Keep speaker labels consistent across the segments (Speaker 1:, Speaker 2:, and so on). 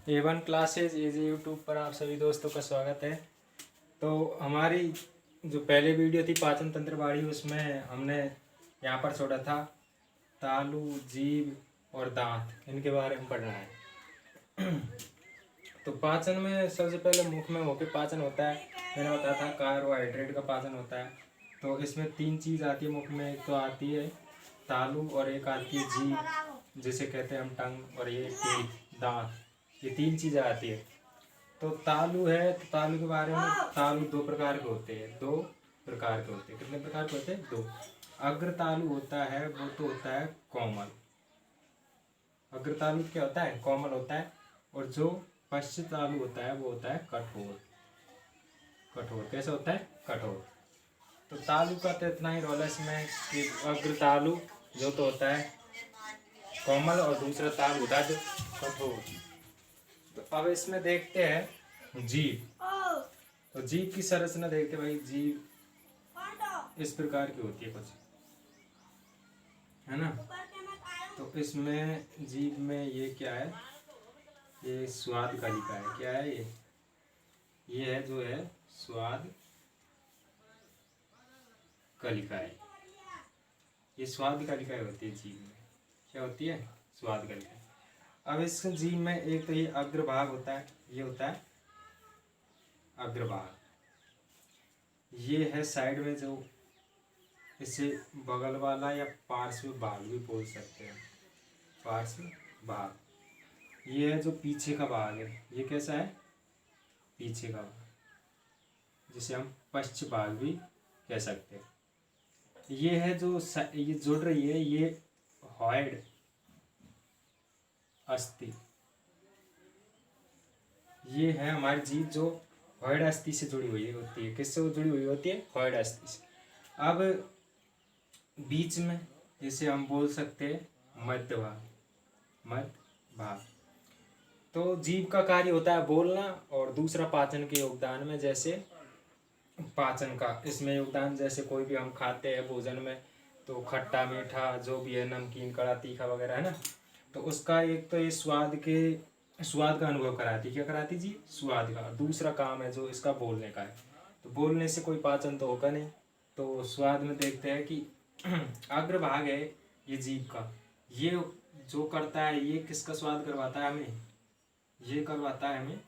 Speaker 1: A1 classes एजे YouTube पर आप सभी दोस्तों का स्वागत है। तो हमारी जो पहले वीडियो थी पाचन तंत्र बाड़ी, उसमें हमने यहाँ पर छोड़ा था तालु, जीभ और दांत, इनके बारे में पढ़ना है। तो पाचन में सबसे पहले मुख में होके पाचन होता है। मैंने बताया था कार्बोहाइड्रेट का पाचन होता है। तो इसमें तीन चीज़ आती है मुख में। एक तो आती है तालु और एक आती है जीभ, जिसे कहते हैं हम टंग, और ये टीथ, दांत। ये तीन चीज़ें आती है। तो तालु है, तो तालु के बारे में, तालु दो प्रकार के होते हैं। दो प्रकार के होते हैं। कितने प्रकार के होते हैं? दो। अग्र तालु होता है वो तो होता है कोमल। अग्र तालु क्या होता है? कोमल होता है। और जो पश्चिम तालु होता है वो होता है कठोर। कठोर कैसे होता है? कठोर। तो तालु का तो इतना ही रोल है इसमें कि अग्र तालु जो तो होता है कोमल और दूसरा तालु होता है जो कठोर। तो अब इसमें देखते हैं जीभ। तो जीभ की संरचना देखते हैं भाई। जीभ इस प्रकार की होती है कुछ, है ना। तो इसमें जीभ में ये क्या है? ये स्वाद कलिका है। क्या है ये? ये है जो है स्वाद कलिका है। ये स्वाद कलिका होती है जीभ में। क्या होती है? स्वाद कलिका। अब इस जीभ में एक तो ये अग्रभाग होता है, ये होता है अग्रभाग। ये है साइड में जो, इसे बगल वाला या पार्श्व भाग भी बोल सकते हैं। पार्श्व भाग। ये है जो पीछे का भाग है। ये कैसा है? पीछे का भाग, जिसे हम पश्च भाग भी कह सकते हैं। ये है जो ये जुड़ रही है, ये हॉइड अस्थि। ये है हमारी जीभ जो हॉइड अस्थि से जुड़ी हुई होती है। किससे वो जुड़ी हुई होती है? हॉइड अस्थि से। अब बीच में जिसे हम बोल सकते हैं मध्य भाग। मध्य भाग। तो जीभ का कार्य होता है बोलना, और दूसरा पाचन के योगदान में, जैसे पाचन का इसमें योगदान, जैसे कोई भी हम खाते हैं भोजन में, तो खट्टा मीठा जो भी है, नमकीन, कड़ा, तीखा वगैरह, है ना। तो उसका एक तो ये स्वाद का अनुभव कराती। क्या कराती जी? स्वाद का। दूसरा काम है जो इसका बोलने का है। तो बोलने से कोई पाचन तो होगा नहीं। तो स्वाद में देखते हैं कि अग्रभाग है ये जीभ का, ये जो करता है, ये किसका स्वाद करवाता है हमें? ये करवाता है हमें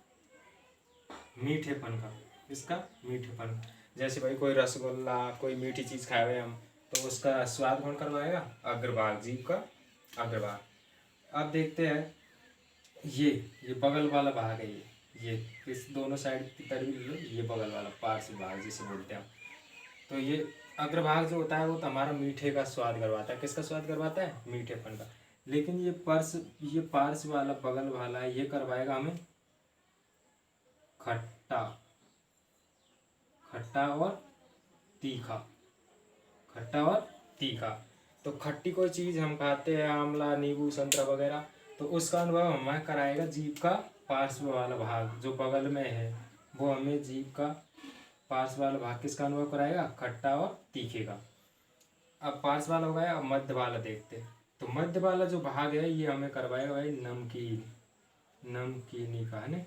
Speaker 1: मीठेपन का। इसका मीठेपन। जैसे भाई कोई रसगुल्ला, कोई मीठी चीज़ खाए हुए हम, तो उसका स्वाद कौन करवाएगा? अग्रभाग, जीभ का अग्रभाग। अब देखते हैं ये बगल वाला भाग है। ये इस दोनों साइड की तरफ ले लो, ये बगल वाला पार्श्व भाग जिसे बोलते हैं हम। तो ये अग्रभाग जो होता है वो तो हमारा मीठे का स्वाद करवाता है। किसका स्वाद करवाता है? मीठेपन का। लेकिन ये पार्श्व वाला, बगल वाला, ये करवाएगा हमें खट्टा। खट्टा और तीखा। खट्टा और तीखा। तो खट्टी कोई चीज़ हम खाते हैं, आंवला, नींबू, संतरा वगैरह, तो उसका अनुभव हमें कराएगा जीभ का पार्श्व वाला भाग जो बगल में है। वो हमें जीभ का पार्श्व वाला भाग किसका अनुभव कराएगा? खट्टा और तीखे का। अब पार्श्व वाला हो गया। अब मध्य वाला देखते हैं। तो मध्य वाला जो भाग है ये हमें करवाएगा भाई नमकीन। नमकीनी का, है ना,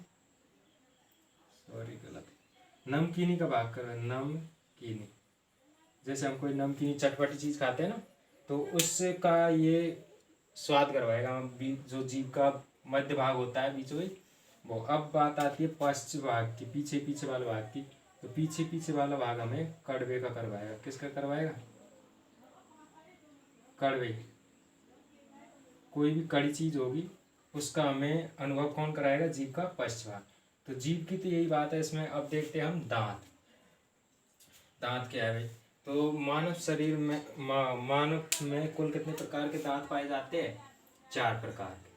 Speaker 1: सॉरी गलत, नमकीनी का भाग कर, नमकीनी। जैसे हम कोई नमकीनी चटपटी चीज़ खाते हैं ना, तो उससे का ये स्वाद करवाएगा हम जो जीभ का मध्य भाग होता है बीच में वो। अब बात आती है पश्चिम भाग की, पीछे पीछे वाले भाग की। तो पीछे पीछे वाला भाग हमें कड़वे का करवाएगा। किसका करवाएगा? कड़वे। कोई भी कड़ी चीज़ होगी उसका हमें अनुभव कौन कराएगा? जीभ का पश्चिम भाग। तो जीभ की तो यही बात है इसमें। अब देखते हैं हम दांत। दांत क्या है भाई? तो मानव शरीर में, मानव में कुल कितने प्रकार के दांत पाए जाते हैं? 4 प्रकार के।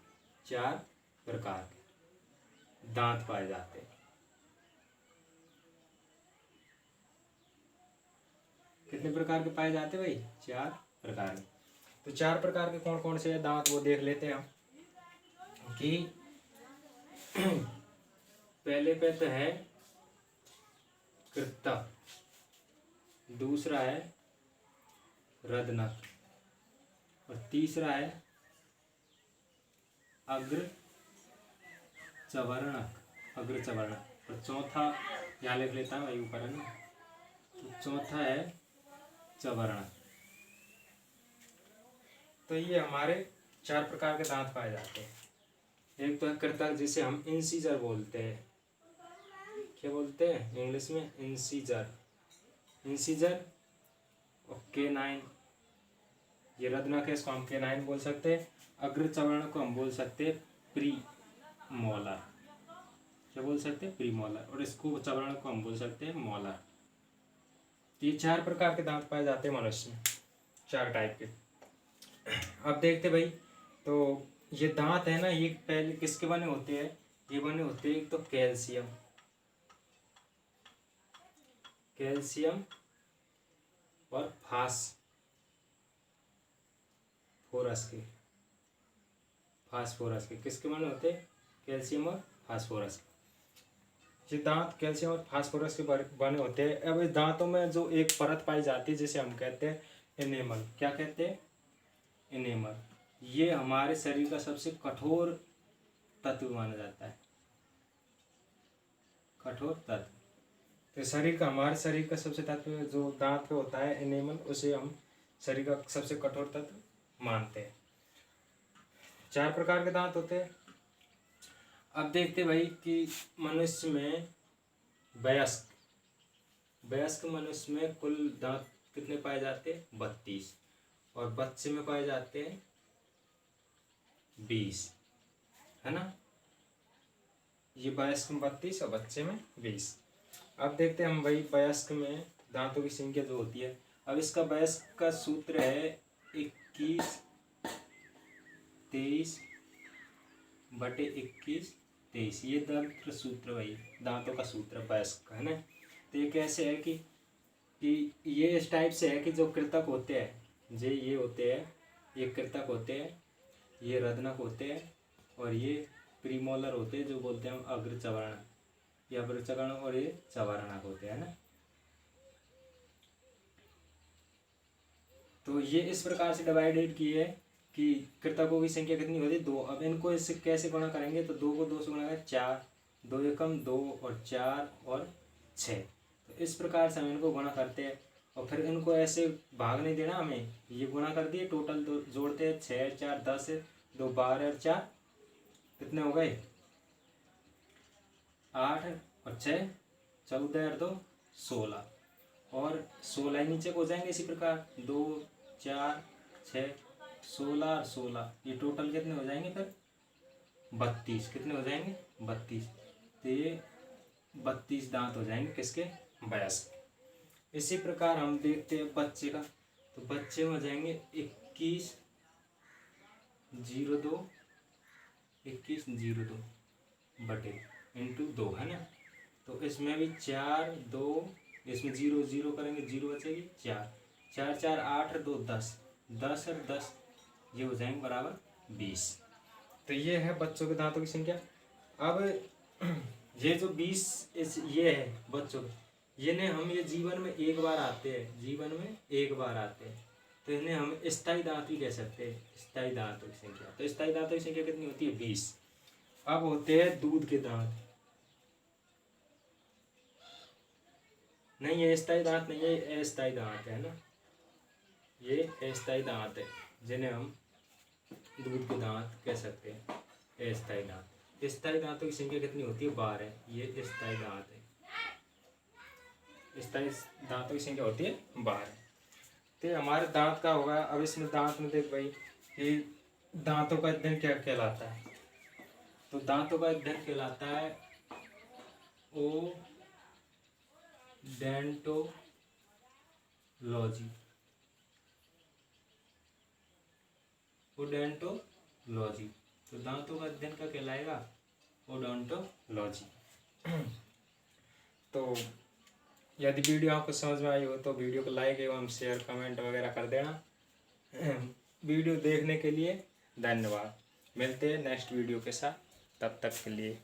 Speaker 1: 4 प्रकार के दांत पाए जाते हैं। कितने प्रकार के पाए जाते हैं भाई? 4 प्रकार के। तो 4 प्रकार के कौन कौन से दांत वो देख लेते हैं हम कि पहले पे तो है कृतक, दूसरा है रदनक, और तीसरा है अग्र चवर्णक, अग्र चवर्णक। और चौथा यहाँ लिख लेता हूँ, वही ऊपर है ना, तो चौथा है चवर्णक। तो ये हमारे 4 प्रकार के दांत पाए जाते हैं। एक तो है कृतक, जिसे हम इंसीजर बोलते हैं। क्या बोलते हैं इंग्लिश में? इंसीजर। इंसीजर और केनाइन, ये रत्नक है, इसको हम केनाइन बोल सकते हैं। अग्र चवर्ण को हम बोल सकते हैं प्री मोलर। क्या बोल सकते हैं? Pre molar. और इसको चवर्ण को हम बोल सकते हैं मोलर। ये 4 प्रकार के दांत पाए जाते हैं मनुष्य में, 4 टाइप के। अब देखते भाई, तो ये दांत है ना, ये पहले किसके बने होते हैं? ये बने होते हैं एक तो कैल्शियम, कैल्शियम और फास्फोरस के, फास्फोरस के। किसके बने होते हैं? कैल्शियम और फास्फोरस के। ये दांत कैल्शियम और फास्फोरस के बने होते हैं। अब इस दांतों में जो एक परत पाई जाती है जिसे हम कहते हैं एनेमल। क्या कहते हैं? एनेमल। ये हमारे शरीर का सबसे कठोर तत्व माना जाता है, कठोर तत्व। तो हमारे शरीर का सबसे तत्व जो दांत पे होता है एनेमल, उसे हम शरीर का सबसे कठोर तत्व मानते हैं। 4 प्रकार के दांत होते हैं। अब देखते भाई कि मनुष्य में वयस्क मनुष्य में कुल दांत कितने पाए जाते हैं? 32। और बच्चे में पाए जाते हैं 20, है ना। ये वयस्क में 32 और बच्चे में 20। अब देखते हैं हम भाई वयस्क में दांतों की संख्या जो होती है। अब इसका वयस्क का सूत्र है 21, 23 बटे 21, 23। ये दांत सूत्र भाई, दांतों का सूत्र वयस्क का, है ना। तो ये कैसे है कि ये इस टाइप से है कि जो कृतक होते हैं, ये होते हैं, ये कृतक होते हैं, ये रत्नक होते हैं, और ये प्रीमोलर होते हैं जो बोलते हैं हम अग्र चवर्ण, ये अग्र चवर्ण, और ये चवर्णक होते हैं ना। तो ये इस प्रकार से डिवाइडेड की है कि कृतकों की संख्या कितनी होती है? 2। अब इनको इससे कैसे गुणा करेंगे? तो 2 को 2 से गुणा करें 4, 2 एकम 2 और 4 और 6। तो इस प्रकार से हम इनको गुणा करते हैं, और फिर इनको ऐसे भाग नहीं देना हमें, ये गुणा कर दिए, टोटल जोड़ते हैं 6 4 10, 2 12 और 4 कितने हो गए? 8 और 6 14 और 2 16, और 16 नीचे हो जाएंगे इसी प्रकार, 2 4 6 16 और 16, ये टोटल कितने हो जाएंगे फिर? 32। कितने हो जाएंगे? 32। तो ये 32 दांत हो जाएंगे किसके? वयस्क। इसी प्रकार हम देखते हैं बच्चे का, तो बच्चे में हो जाएंगे 21 02 बटे इंटू 2, है ना। तो इसमें भी 4 2, इसमें 0 0 करेंगे, 0 बचेगी 4 4 4 8 2 10 10 और 10, ये हो जाएंगे बराबर 20। तो ये है बच्चों के दांतों की संख्या। अब ये जो 20 ये है बच्चों, ये ने हम ये जीवन में एक बार आते हैं, जीवन में एक बार आते हैं, तो इन्हें हम स्थायी दांत भी कह सकते हैं, स्थायी दांतों की संख्या। तो स्थायी दांतों की संख्या कितनी होती है? 20। अब होते हैं दूध के दांत। नहीं, ये स्थायी दांत नहीं है, अस्थायी दांत है ना, ये अस्थायी दांत है, जिन्हें हम दूध के दांत कह सकते हैं, अस्थायी दांत। स्थायी दांतों की संख्या कितनी होती है? 12। ये स्थायी दांत है, स्थायी दांतों की संख्या होती है 12। तो हमारे दांत का होगा। अब इसमें दांत में देख भाई कि दांतों का अध्ययन क्या कहलाता है? तो दांतों का अध्ययन कहलाता है ओडेंटोलॉजी। ओडेंटोलॉजी। तो दांतों का अध्ययन क्या कहलाएगा? ओडोंटोलॉजी। तो यदि वीडियो आपको समझ में आई हो तो वीडियो को लाइक एवं शेयर कमेंट वगैरह कर देना। वीडियो देखने के लिए धन्यवाद। मिलते हैं नेक्स्ट वीडियो के साथ, तब तक के लिए।